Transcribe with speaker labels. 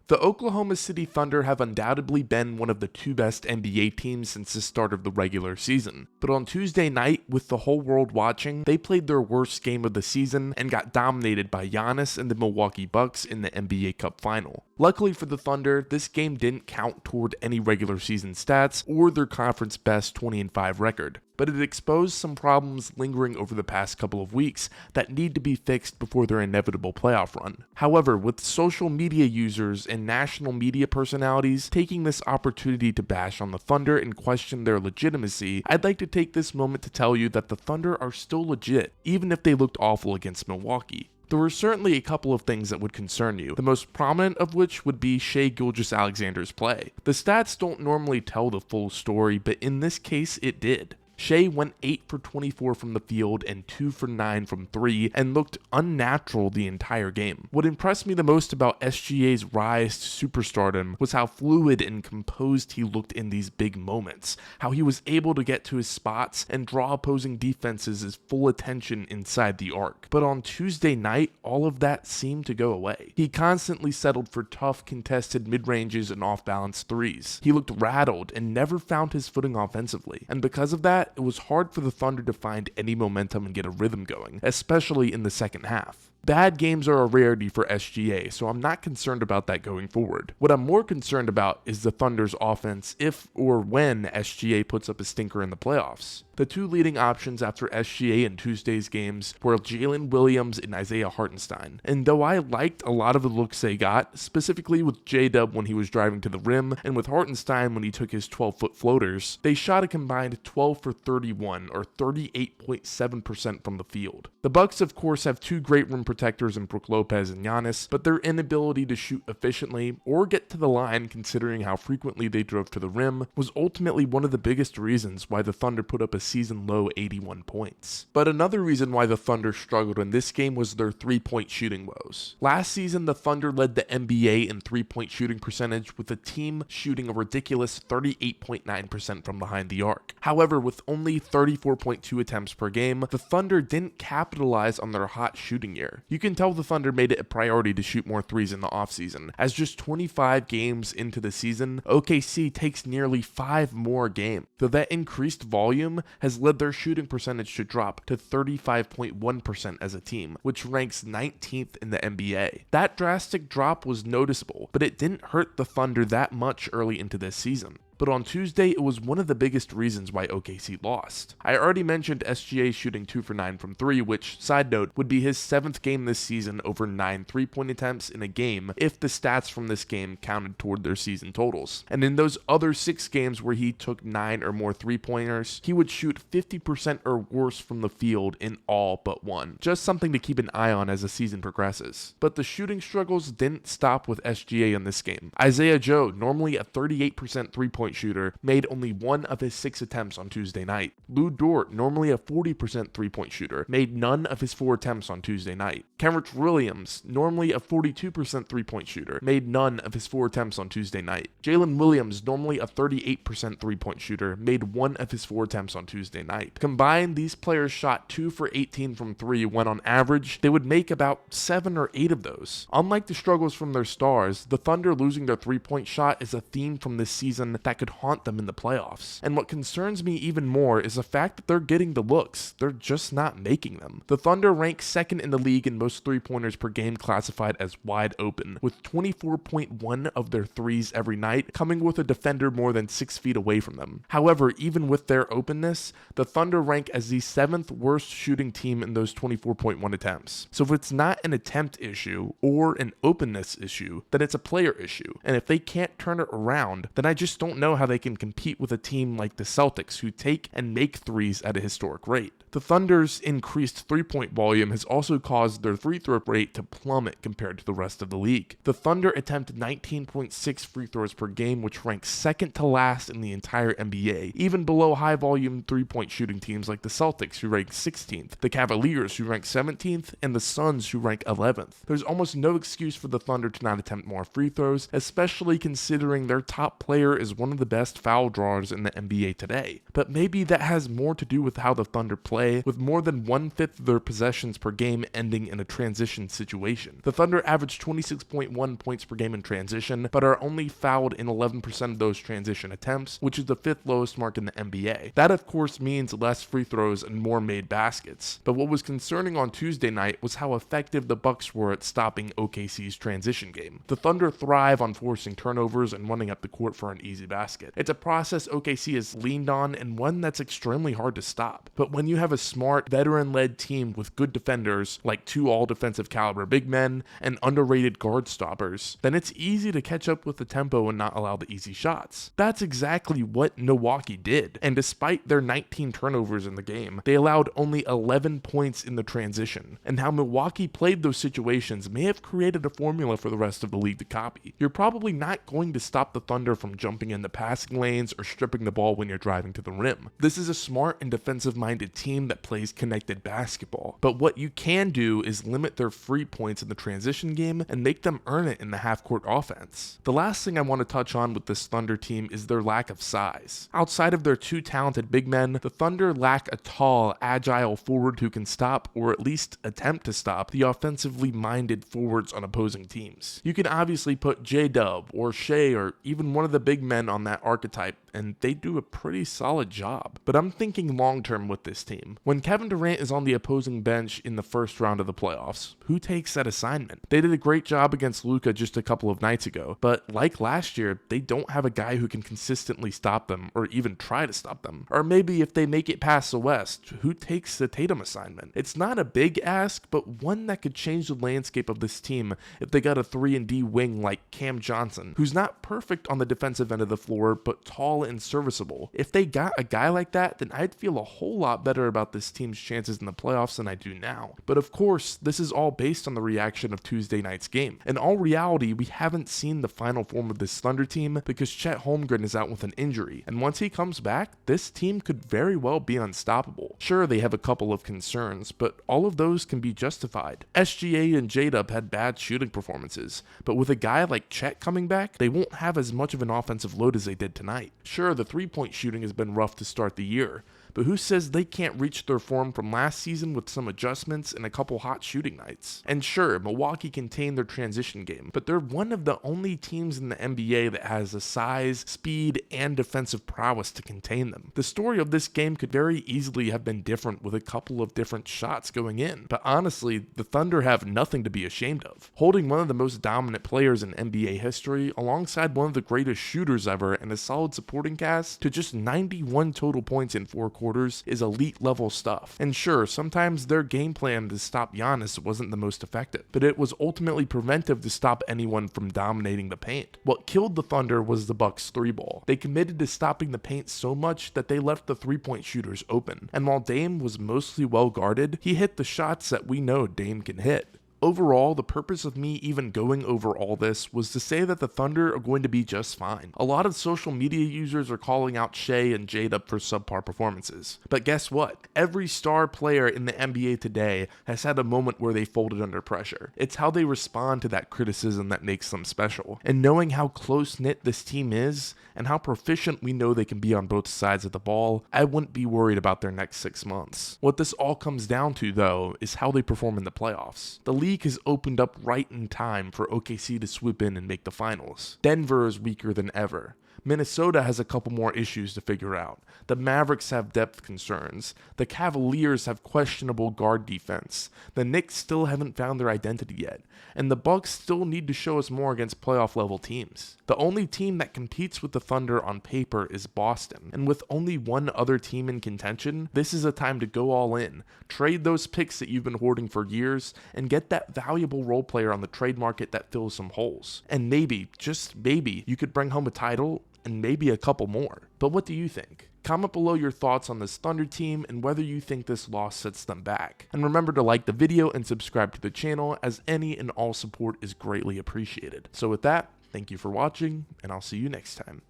Speaker 1: The Oklahoma City Thunder have undoubtedly been one of the two best NBA teams since the start of the regular season, but on Tuesday night, with the whole world watching, they played their worst game of the season and got dominated by Giannis and the Milwaukee Bucks in the NBA Cup final. Luckily for the Thunder, this game didn't count toward any regular season stats or their conference best 20-5 record, but it exposed some problems lingering over the past couple of weeks that need to be fixed before their inevitable playoff run. However, with social media users and national media personalities taking this opportunity to bash on the Thunder and question their legitimacy, I'd like to take this moment to tell you that the Thunder are still legit, even if they looked awful against Milwaukee. There were certainly a couple of things that would concern you, the most prominent of which would be Shai Gilgeous-Alexander's play. The stats don't normally tell the full story, but in this case it did. Shai went 8 for 24 from the field and 2 for 9 from 3 and looked unnatural the entire game. What impressed me the most about SGA's rise to superstardom was how fluid and composed he looked in these big moments, how he was able to get to his spots and draw opposing defenses' full attention inside the arc. But on Tuesday night, all of that seemed to go away. He constantly settled for tough, contested mid-ranges and off-balance threes. He looked rattled and never found his footing offensively, and because of that, it was hard for the Thunder to find any momentum and get a rhythm going, especially in the second half. Bad games are a rarity for SGA, so I'm not concerned about that going forward. What I'm more concerned about is the Thunder's offense if or when SGA puts up a stinker in the playoffs. The two leading options after SGA in Tuesday's games were Jalen Williams and Isaiah Hartenstein, and though I liked a lot of the looks they got, specifically with J-Dub when he was driving to the rim and with Hartenstein when he took his 12-foot floaters, they shot a combined 12 for 31 or 38.7% from the field. The Bucks of course have two great rim protectors in Brook Lopez and Giannis, but their inability to shoot efficiently or get to the line considering how frequently they drove to the rim was ultimately one of the biggest reasons why the Thunder put up a season-low 81 points. But another reason why the Thunder struggled in this game was their three-point shooting woes. Last season, the Thunder led the NBA in three-point shooting percentage with the team shooting a ridiculous 38.9% from behind the arc. However, with only 34.2 attempts per game, the Thunder didn't capitalize on their hot shooting year. You can tell the Thunder made it a priority to shoot more threes in the offseason, as just 25 games into the season, OKC takes nearly 5 more games. Though that increased volume has led their shooting percentage to drop to 35.1% as a team, which ranks 19th in the NBA. That drastic drop was noticeable, but it didn't hurt the Thunder that much early into this season. But on Tuesday, it was one of the biggest reasons why OKC lost. I already mentioned SGA shooting 2 for 9 from 3, which, side note, would be his 7th game this season over 9 3-point attempts in a game if the stats from this game counted toward their season totals. And in those other 6 games where he took 9 or more 3-pointers, he would shoot 50% or worse from the field in all but one. Just something to keep an eye on as the season progresses. But the shooting struggles didn't stop with SGA in this game. Isaiah Joe, normally a 38% 3-point shooter, made only 1 of his 6 attempts on Tuesday night. Lou Dort, normally a 40% 3-point shooter, made none of his 4 attempts on Tuesday night. Kenrich Williams, normally a 42% 3-point shooter, made none of his 4 attempts on Tuesday night. Jalen Williams, normally a 38% 3-point shooter, made 1 of his 4 attempts on Tuesday night. Combined, these players shot 2 for 18 from 3 when on average, they would make about 7 or 8 of those. Unlike the struggles from their stars, the Thunder losing their 3-point shot is a theme from this season that could haunt them in the playoffs. And what concerns me even more is the fact that they're getting the looks, they're just not making them. The Thunder rank 2nd in the league in most 3-pointers per game classified as wide open, with 24.1 of their threes every night coming with a defender more than 6 feet away from them. However, even with their openness, the Thunder rank as the 7th worst shooting team in those 24.1 attempts. So if it's not an attempt issue or an openness issue, then it's a player issue. And if they can't turn it around, then I just don't know how they can compete with a team like the Celtics who take and make threes at a historic rate. The Thunder's increased 3-point volume has also caused their free throw rate to plummet compared to the rest of the league. The Thunder attempt 19.6 free throws per game, which ranks 2nd to last in the entire NBA, even below high volume 3-point shooting teams like the Celtics who rank 16th, the Cavaliers who rank 17th, and the Suns who rank 11th. There's almost no excuse for the Thunder to not attempt more free throws, especially considering their top player is one of of the best foul drawers in the NBA today. But maybe that has more to do with how the Thunder play, with more than 1/5 of their possessions per game ending in a transition situation. The Thunder average 26.1 points per game in transition, but are only fouled in 11% of those transition attempts, which is the 5th lowest mark in the NBA. That of course means less free throws and more made baskets. But what was concerning on Tuesday night was how effective the Bucks were at stopping OKC's transition game. The Thunder thrive on forcing turnovers and running up the court for an easy basket. It's a process OKC has leaned on and one that's extremely hard to stop. But when you have a smart, veteran-led team with good defenders, like 2 all-defensive caliber big men and underrated guard stoppers, then it's easy to catch up with the tempo and not allow the easy shots. That's exactly what Milwaukee did, and despite their 19 turnovers in the game, they allowed only 11 points in the transition, and how Milwaukee played those situations may have created a formula for the rest of the league to copy. You're probably not going to stop the Thunder from jumping in the passing lanes or stripping the ball when you're driving to the rim. This is a smart and defensive-minded team that plays connected basketball, but what you can do is limit their free points in the transition game and make them earn it in the half-court offense. The last thing I want to touch on with this Thunder team is their lack of size. Outside of their 2 talented big men, the Thunder lack a tall, agile forward who can stop, or at least attempt to stop, the offensively minded forwards on opposing teams. You can obviously put J-Dub or Shai or even one of the big men on that archetype, and they do a pretty solid job. But I'm thinking long-term with this team. When Kevin Durant is on the opposing bench in the first round of the playoffs, who takes that assignment? They did a great job against Luka just a couple of nights ago, but like last year, they don't have a guy who can consistently stop them or even try to stop them. Or maybe if they make it past the West, who takes the Tatum assignment? It's not a big ask, but one that could change the landscape of this team if they got a 3-and-D wing like Cam Johnson, who's not perfect on the defensive end of the floor, but tall and serviceable. If they got a guy like that, then I'd feel a whole lot better about this team's chances in the playoffs than I do now. But of course, this is all based on the reaction of Tuesday night's game. In all reality, we haven't seen the final form of this Thunder team because Chet Holmgren is out with an injury, and once he comes back, this team could very well be unstoppable. Sure, they have a couple of concerns, but all of those can be justified. SGA and J-Dub had bad shooting performances, but with a guy like Chet coming back, they won't have as much of an offensive load as they did tonight. Sure, the 3-point shooting has been rough to start the year, but who says they can't reach their form from last season with some adjustments and a couple hot shooting nights? And sure, Milwaukee contained their transition game, but they're one of the only teams in the NBA that has the size, speed, and defensive prowess to contain them. The story of this game could very easily have been different with a couple of different shots going in, but honestly, the Thunder have nothing to be ashamed of. Holding one of the most dominant players in NBA history, alongside one of the greatest shooters ever and a solid supporting cast, to just 91 total points in 4 quarters is elite level stuff. And sure, sometimes their game plan to stop Giannis wasn't the most effective, but it was ultimately preventive to stop anyone from dominating the paint. What killed the Thunder was the Bucks 3-ball. They committed to stopping the paint so much that they left the 3-point shooters open. And while Dame was mostly well guarded, he hit the shots that we know Dame can hit. Overall, the purpose of me even going over all this was to say that the Thunder are going to be just fine. A lot of social media users are calling out Shai and J-Dub for subpar performances. But guess what? Every star player in the NBA today has had a moment where they folded under pressure. It's how they respond to that criticism that makes them special. And knowing how close-knit this team is, and how proficient we know they can be on both sides of the ball, I wouldn't be worried about their next 6 months. What this all comes down to, though, is how they perform in the playoffs. The league has opened up right in time for OKC to swoop in and make the finals. Denver is weaker than ever. Minnesota has a couple more issues to figure out. The Mavericks have depth concerns. The Cavaliers have questionable guard defense. The Knicks still haven't found their identity yet. And the Bucks still need to show us more against playoff level teams. The only team that competes with the Thunder on paper is Boston. And with only one other team in contention, this is a time to go all in. Trade those picks that you've been hoarding for years and get that valuable role player on the trade market that fills some holes. And maybe, just maybe, you could bring home a title and maybe a couple more. But what do you think? Comment below your thoughts on this Thunder team and whether you think this loss sets them back. And remember to like the video and subscribe to the channel, as any and all support is greatly appreciated. So with that, thank you for watching, and I'll see you next time.